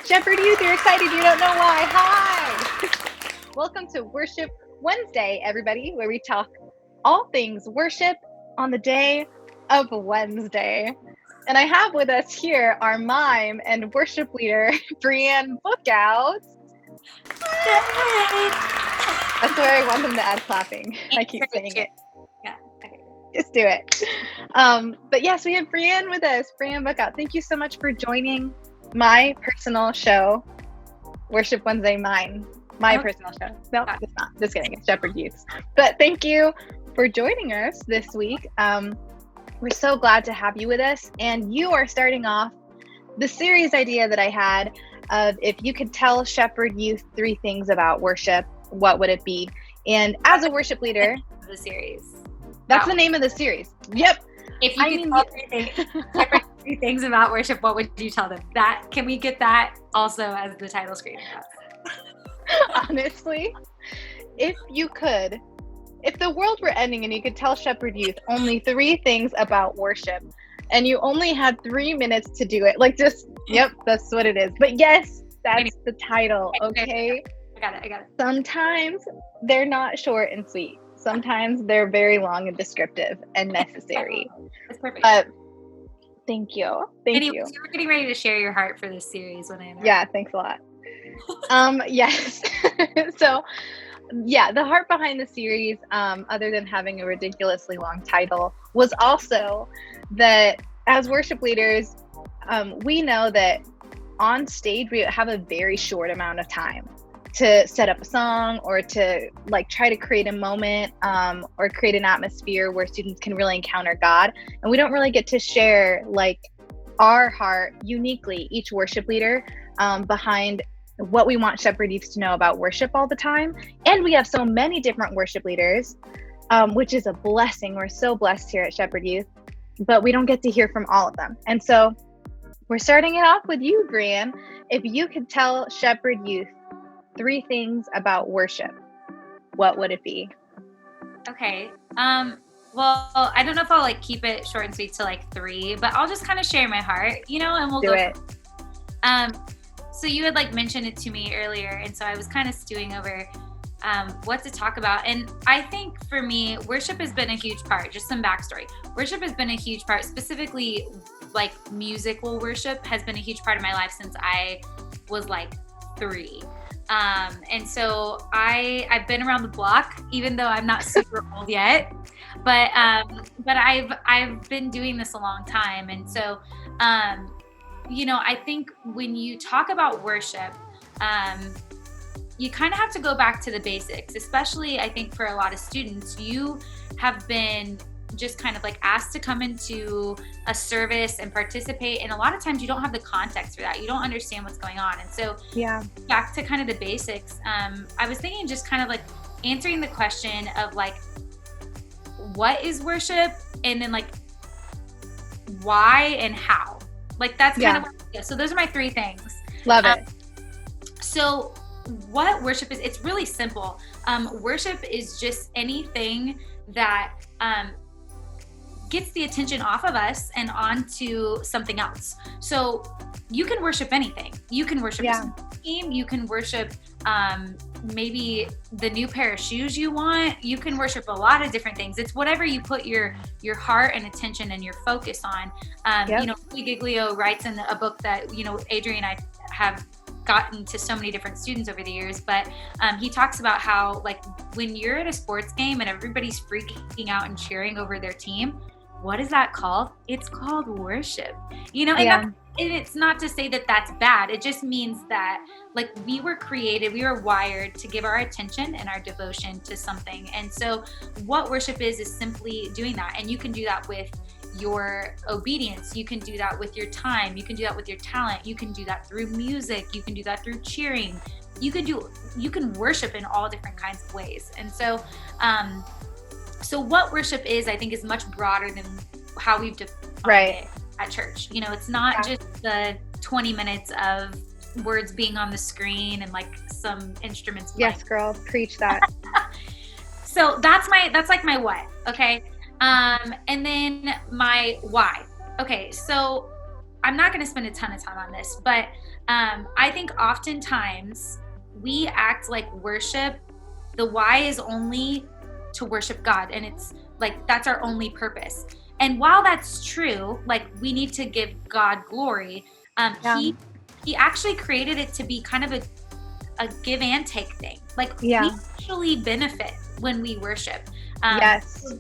Shepherd Youth, you're excited, you don't know why. Hi! Welcome to Worship Wednesday, everybody, where we talk all things worship on the day of Wednesday. And I have with us here our mime and worship leader, Brianne Bookout. That's where I want them to add clapping. I keep saying it. Yeah, okay. Just do it. But yes, we have Brianne with us. Brianne Bookout, thank you so much for joining my personal show, Worship Wednesday, my personal show. No, it's not. Just kidding. It's Shepherd Youth. But thank you for joining us this week. We're so glad to have you with us. And you are starting off the series idea that I had of if you could tell Shepherd Youth 3 things about worship, what would it be? And as a worship leader, The series. that's the name of the series. Yep. If you could tell 3 things about worship, what would you tell them? Can we get that also as the title screen? Honestly, if the world were ending and you could tell Shepherd Youth only 3 things about worship and you only had 3 minutes to do it, yep, that's what it is. But yes, that's the title, okay? I got it. Sometimes they're not short and sweet. Sometimes they're very long and descriptive and necessary. That's perfect. Thank you. Anyway, you were getting ready to share your heart for this series when I interrupted. Yeah, thanks a lot. Yes. So, yeah, the heart behind the series, other than having a ridiculously long title, was also that as worship leaders, we know that on stage we have a very short amount of time to set up a song or to try to create a moment or create an atmosphere where students can really encounter God. And we don't really get to share our heart uniquely, each worship leader, behind what we want Shepherd Youth to know about worship all the time. And we have so many different worship leaders, which is a blessing. We're so blessed here at Shepherd Youth, but we don't get to hear from all of them. And so we're starting it off with you, Brianne. If you could tell Shepherd Youth 3 things about worship, what would it be? Okay. Well, I don't know if I'll keep it short and sweet to 3, but I'll just kind of share my heart, and we'll do go. It. So you had mentioned it to me earlier, and so I was kind of stewing over what to talk about. And I think for me, worship has been a huge part. Just some backstory. Worship has been a huge part, specifically musical worship has been a huge part of my life since I was 3. And so I've been around the block, even though I'm not super old yet, but I've been doing this a long time. And so, I think when you talk about worship, you kind of have to go back to the basics, especially I think for a lot of students. You have been just kind of asked to come into a service and participate, and a lot of times you don't have the context for that. You don't understand what's going on. And so back to kind of the basics, I was thinking just kind of answering the question of what is worship, and then why and how. That's kind of what it is. So those are my 3 things. Love it. So what worship is, it's really simple. Worship is just anything that gets the attention off of us and onto something else. So you can worship anything. You can worship a team. You can worship maybe the new pair of shoes you want. You can worship a lot of different things. It's whatever you put your heart and attention and your focus on. Giglio writes in a book that, Adrianna and I have gotten to so many different students over the years, but he talks about how when you're at a sports game and everybody's freaking out and cheering over their team, what is that called? It's called worship, and it's not to say that that's bad. It just means that we were created, we were wired to give our attention and our devotion to something. And so what worship is simply doing that. And you can do that with your obedience. You can do that with your time. You can do that with your talent. You can do that through music. You can do that through cheering. You can worship in all different kinds of ways. And so, so what worship is, I think, is much broader than how we've defined it at church. It's not just the 20 minutes of words being on the screen and some instruments playing. Yes, girl, preach that. So that's my what, okay? And then my why. Okay, so I'm not going to spend a ton of time on this, but I think oftentimes we act like worship, the why is only to worship God, and it's like that's our only purpose. And while that's true, like we need to give God glory, he actually created it to be kind of a give and take thing. Like we actually benefit when we worship.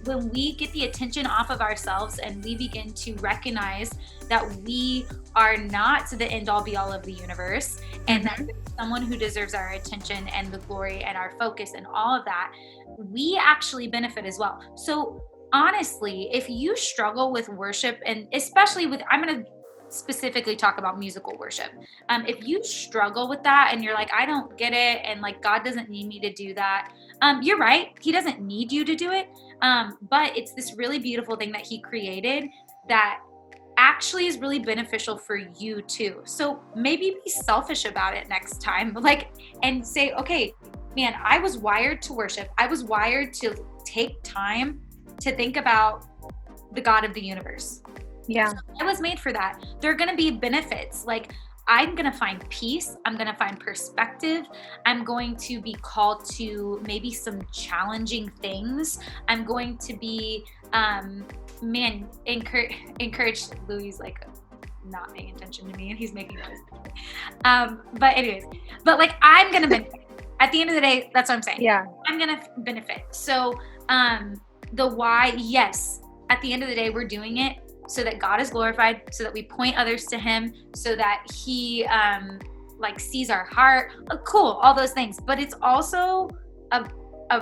When we get the attention off of ourselves and we begin to recognize that we are not the end all be all of the universe, and that there's someone who deserves our attention and the glory and our focus and all of that, we actually benefit as well. So honestly, if you struggle with worship, and especially with, I'm going to specifically talk about musical worship. If you struggle with that and you're like, I don't get it, and like God doesn't need me to do that, you're right. He doesn't need you to do it. But it's this really beautiful thing that he created that actually is really beneficial for you too. So maybe be selfish about it next time, like, and say, okay, man, I was wired to worship. I was wired to take time to think about the God of the universe. Yeah. So I was made for that. There are going to be benefits. Like I'm going to find peace. I'm going to find perspective. I'm going to be called to maybe some challenging things. I'm going to be, encourage Louis, like not paying attention to me, and he's making noise. But anyways, but like I'm going to benefit. At the end of the day, that's what I'm saying. Yeah. I'm going to benefit. So the why, yes, at the end of the day, we're doing it so that God is glorified, so that we point others to him, so that he like sees our heart. Cool, all those things. But it's also a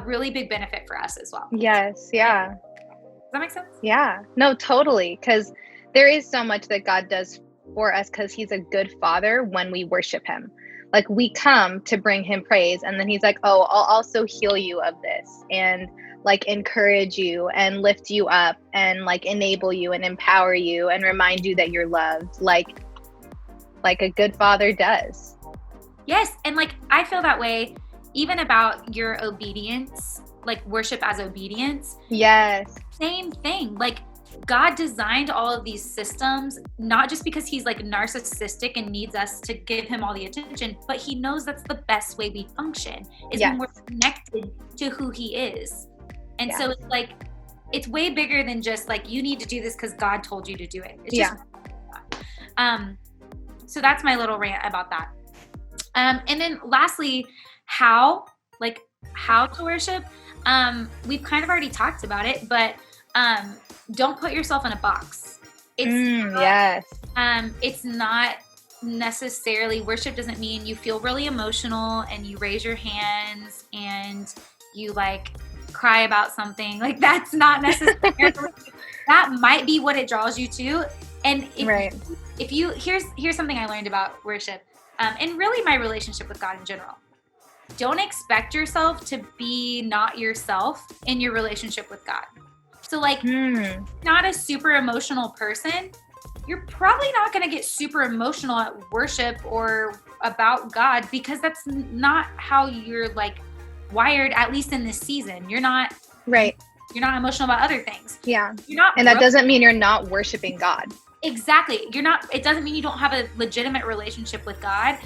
really big benefit for us as well. Yes, yeah. Does that make sense? Yeah, no, totally. Because there is so much that God does for us because he's a good father when we worship him. Like we come to bring him praise, and then he's like, oh, I'll also heal you of this, and like encourage you and lift you up and like enable you and empower you and remind you that you're loved, like a good father does. Yes. And like I feel that way even about your obedience, like worship as obedience. Yes. Same thing. Like God designed all of these systems, not just because he's like narcissistic and needs us to give him all the attention, but he knows that's the best way we function is when we're connected to who he is. And so it's like, it's way bigger than just like, you need to do this because God told you to do it. It's just, so that's my little rant about that. And then lastly, how to worship. We've kind of already talked about it, but don't put yourself in a box. It's not necessarily, worship doesn't mean you feel really emotional and you raise your hands and you like cry about something. Like that's not necessarily that might be what it draws you to. And if you here's something I learned about worship, and really my relationship with God in general. Don't expect yourself to be not yourself in your relationship with God. So like not a super emotional person, you're probably not going to get super emotional at worship or about God, because that's not how you're like wired, at least in this season. You're not you're not emotional about other things. You're not, and that doesn't mean you're not worshiping God. Exactly. It doesn't mean you don't have a legitimate relationship with God.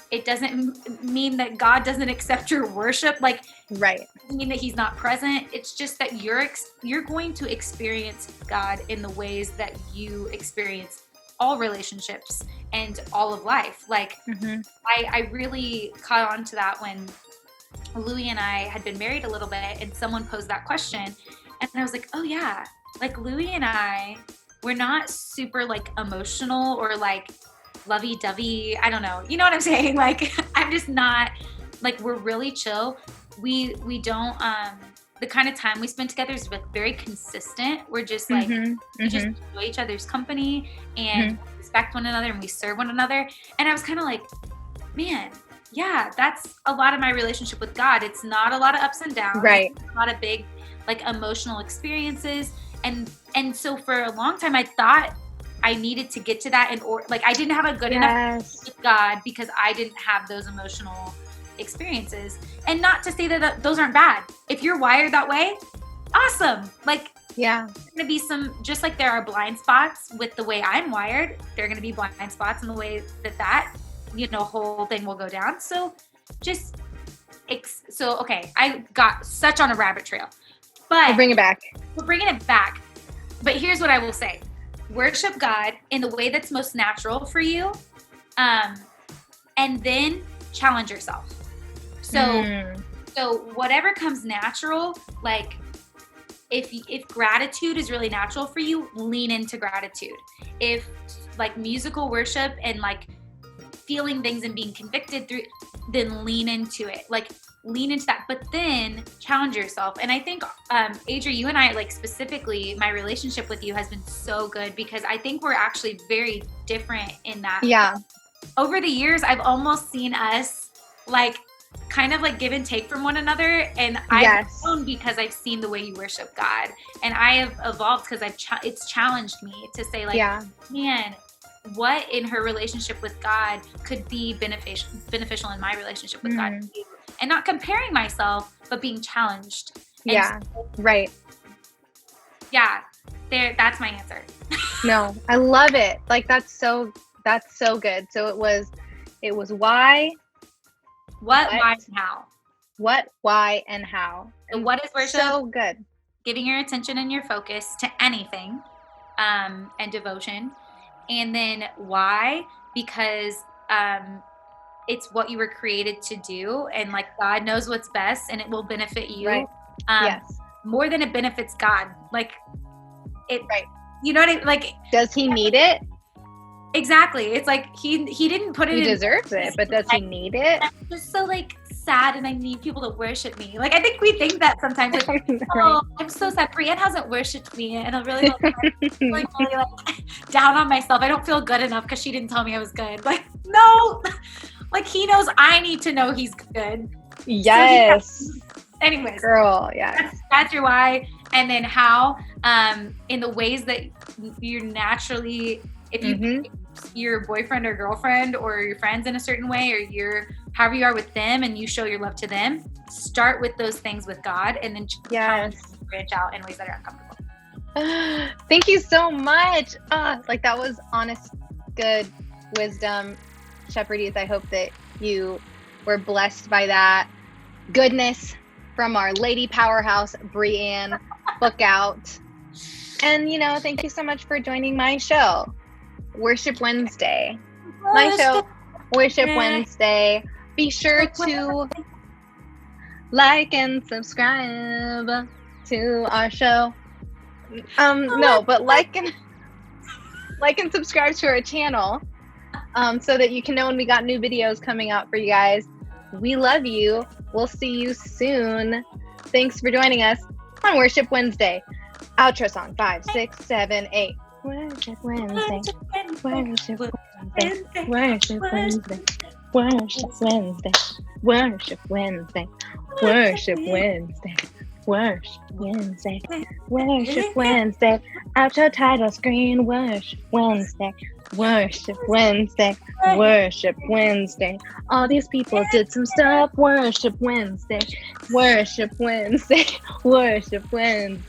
It doesn't mean that God doesn't accept your worship. Like, it doesn't mean that he's not present. It's just that you're going to experience God in the ways that you experience all relationships and all of life. Like, I really caught on to that when Louis and I had been married a little bit, and someone posed that question, and I was like, oh yeah, like Louis and I, we're not super like emotional or like lovey-dovey. I don't know. You know what I'm saying? Like, I'm just not, like, we're really chill. We don't, the kind of time we spend together is like very consistent. We're just like, we just enjoy each other's company and respect one another, and we serve one another. And I was kind of like, man, yeah, that's a lot of my relationship with God. It's not a lot of ups and downs. It's not a big like emotional experiences. And so for a long time, I thought I needed to get to that, like I didn't have a good enough with God because I didn't have those emotional experiences. And not to say that those aren't bad. If you're wired that way, awesome. Like, Yeah. there's going to be some, just like there are blind spots with the way I'm wired, there are going to be blind spots in the way that, whole thing will go down. So just, okay, I got such on a rabbit trail, but We'll bring it back. We're bringing it back. But here's what I will say. Worship God in the way that's most natural for you. And then challenge yourself. So whatever comes natural, like if gratitude is really natural for you, lean into gratitude. If like musical worship and like feeling things and being convicted through, then lean into it. Like lean into that, but then challenge yourself. And I think, Adria, you and I, like specifically, my relationship with you has been so good because I think we're actually very different in that. Yeah. Over the years, I've almost seen us like kind of like give and take from one another. And I've grown because I've seen the way you worship God. And I have evolved because it's challenged me to say like, man, what in her relationship with God could be beneficial in my relationship with God too. And not comparing myself, but being challenged. And right. Yeah, that's my answer. No, I love it. Like that's so good. So it was why, what, why, and how. What, why, and how. And what is worship? So good. Giving your attention and your focus to anything, and devotion. And then why? Because it's what you were created to do, and like God knows what's best, and it will benefit you. Right. More than it benefits God. Like it. Right. You know what I mean? Like, does he need it? Exactly. It's like he didn't put it. He deserves it, but does he need it? I'm just so like sad, and I need people to worship me. Like I think we think that sometimes. Like, oh, I'm so sad. Brianne hasn't worshipped me, and I'm really like down on myself. I don't feel good enough because she didn't tell me I was good. Like no, like he knows I need to know he's good. Yes. So anyways, girl, yes. That's your why, and then how. In the ways that you're naturally, if you your boyfriend or girlfriend or your friends in a certain way, or you're however you are with them, and you show your love to them, start with those things with God, and then branch out in ways that are uncomfortable. Thank you so much. Like that was honest, good wisdom, Shepherdess. I hope that you were blessed by that goodness from our lady powerhouse, Brianne Bookout. And thank you so much for joining my show, Worship Wednesday. My show, Worship Wednesday. Be sure to like and subscribe to our show. No, but like and subscribe to our channel, so that you can know when we got new videos coming out for you guys. We love you. We'll see you soon. Thanks for joining us on Worship Wednesday. Outro song 5, 6, 7, 8. Worship Wednesday. Worship Wednesday. Worship Wednesday. Worship Wednesday. Worship Wednesday. Worship Wednesday. Worship Wednesday. Worship Wednesday. Outro title screen. Worship Wednesday. Worship Wednesday. Worship Wednesday. All these people did some stuff. Worship Wednesday. Worship Wednesday. Worship Wednesday.